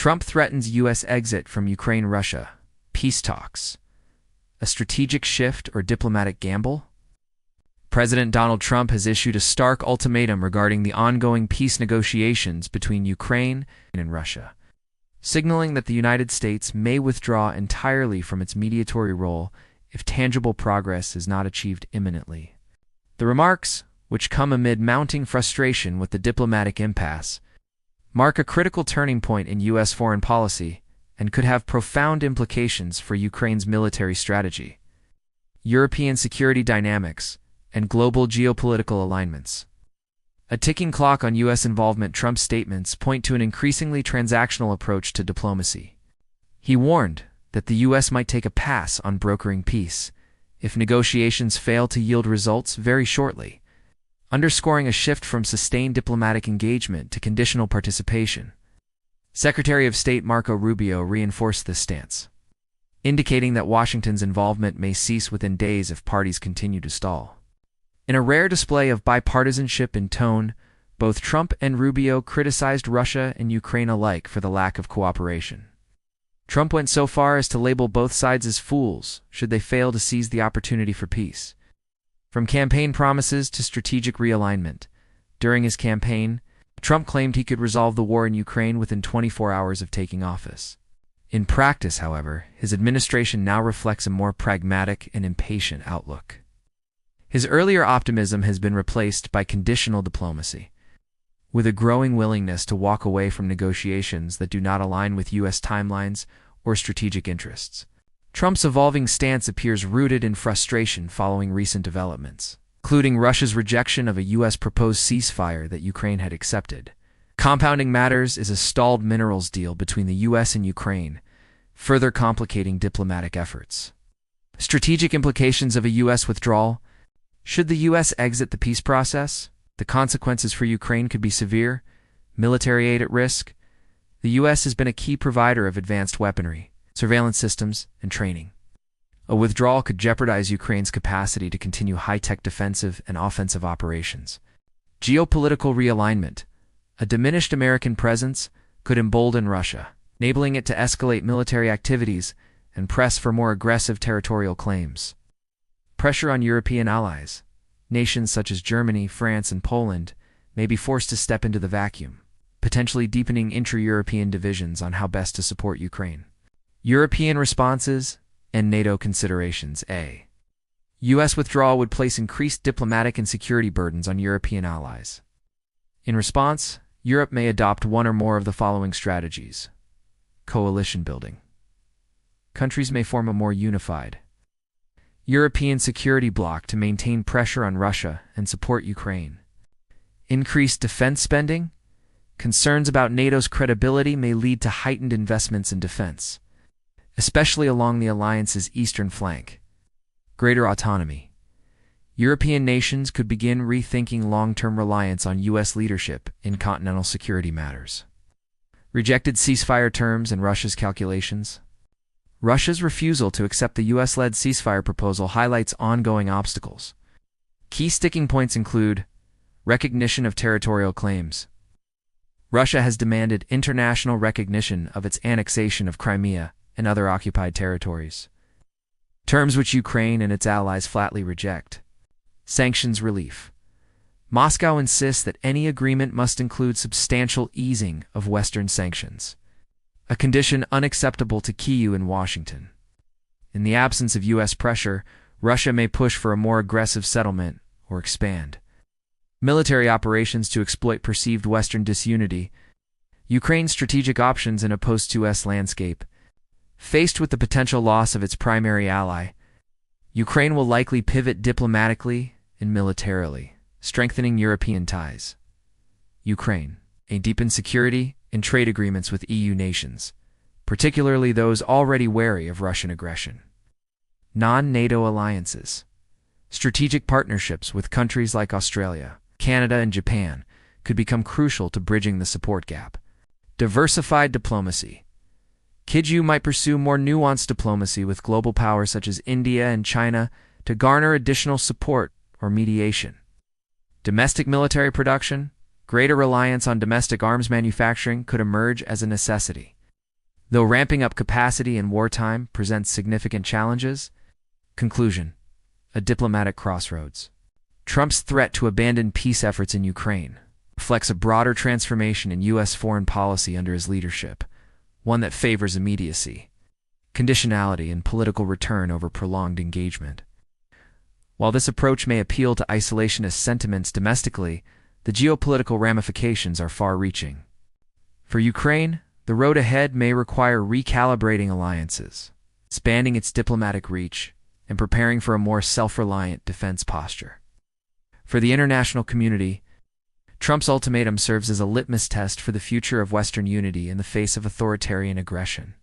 Trump threatens U.S. exit from Ukraine-Russia. Peace talks. A strategic shift or diplomatic gamble? President Donald Trump has issued a stark ultimatum regarding the ongoing peace negotiations between Ukraine and Russia, signaling that the United States may withdraw entirely from its mediatory role if tangible progress is not achieved imminently. The remarks, which come amid mounting frustration with the diplomatic impasse, mark a critical turning point in U.S. foreign policy and could have profound implications for Ukraine's military strategy, European security dynamics, and global geopolitical alignments. A ticking clock on U.S. involvement. Trump's statements point to an increasingly transactional approach to diplomacy. He warned that the U.S. might take a pass on brokering peace if negotiations fail to yield results very shortly, underscoring a shift from sustained diplomatic engagement to conditional participation. Secretary of State Marco Rubio reinforced this stance, indicating that Washington's involvement may cease within days if parties continue to stall. In a rare display of bipartisanship in tone, both Trump and Rubio criticized Russia and Ukraine alike for the lack of cooperation. Trump went so far as to label both sides as fools should they fail to seize the opportunity for peace. From campaign promises to strategic realignment, during his campaign, Trump claimed he could resolve the war in Ukraine within 24 hours of taking office. In practice, however, his administration now reflects a more pragmatic and impatient outlook. His earlier optimism has been replaced by conditional diplomacy, with a growing willingness to walk away from negotiations that do not align with U.S. timelines or strategic interests. Trump's evolving stance appears rooted in frustration following recent developments, including Russia's rejection of a U.S. proposed ceasefire that Ukraine had accepted. Compounding matters is a stalled minerals deal between the U.S. and Ukraine, further complicating diplomatic efforts. Strategic implications of a U.S. withdrawal. Should the U.S. exit the peace process, the consequences for Ukraine could be severe, military aid at risk. The U.S. has been a key provider of advanced weaponry, surveillance systems, and training. A withdrawal could jeopardize Ukraine's capacity to continue high-tech defensive and offensive operations. Geopolitical realignment. A diminished American presence could embolden Russia, enabling it to escalate military activities and press for more aggressive territorial claims. Pressure on European allies. Nations such as Germany, France, and Poland may be forced to step into the vacuum, potentially deepening intra-European divisions on how best to support Ukraine. European responses and NATO considerations. A U.S. withdrawal would place increased diplomatic and security burdens on European allies. In response, Europe may adopt one or more of the following strategies. Coalition building. Countries may form a more unified European security bloc to maintain pressure on Russia and support Ukraine. Increased defense spending. Concerns about NATO's credibility may lead to heightened investments in defense, especially along the alliance's eastern flank. Greater autonomy. European nations could begin rethinking long-term reliance on U.S. leadership in continental security matters. Rejected ceasefire terms and Russia's calculations. Russia's refusal to accept the U.S.-led ceasefire proposal highlights ongoing obstacles. Key sticking points include recognition of territorial claims. Russia has demanded international recognition of its annexation of Crimea and other occupied territories, terms which Ukraine and its allies flatly reject. Sanctions relief. Moscow insists that any agreement must include substantial easing of Western sanctions, a condition unacceptable to Kyiv and Washington. In the absence of U.S. pressure, Russia may push for a more aggressive settlement or expand military operations to exploit perceived Western disunity. Ukraine's strategic options in a post-US landscape. Faced with the potential loss of its primary ally, Ukraine will likely pivot diplomatically and militarily, strengthening European ties. Ukraine, a deepened security and trade agreements with EU nations, particularly those already wary of Russian aggression. Non-NATO alliances. Strategic partnerships with countries like Australia, Canada, and Japan could become crucial to bridging the support gap. Diversified diplomacy. Kyiv might pursue more nuanced diplomacy with global powers such as India and China to garner additional support or mediation. Domestic military production. Greater reliance on domestic arms manufacturing could emerge as a necessity. Though ramping up capacity in wartime presents significant challenges. Conclusion: a diplomatic crossroads. Trump's threat to abandon peace efforts in Ukraine reflects a broader transformation in U.S. foreign policy under his leadership, one that favors immediacy, conditionality, and political return over prolonged engagement. While this approach may appeal to isolationist sentiments domestically, the geopolitical ramifications are far-reaching. For Ukraine, the road ahead may require recalibrating alliances, expanding its diplomatic reach, and preparing for a more self-reliant defense posture. For the international community, Trump's ultimatum serves as a litmus test for the future of Western unity in the face of authoritarian aggression.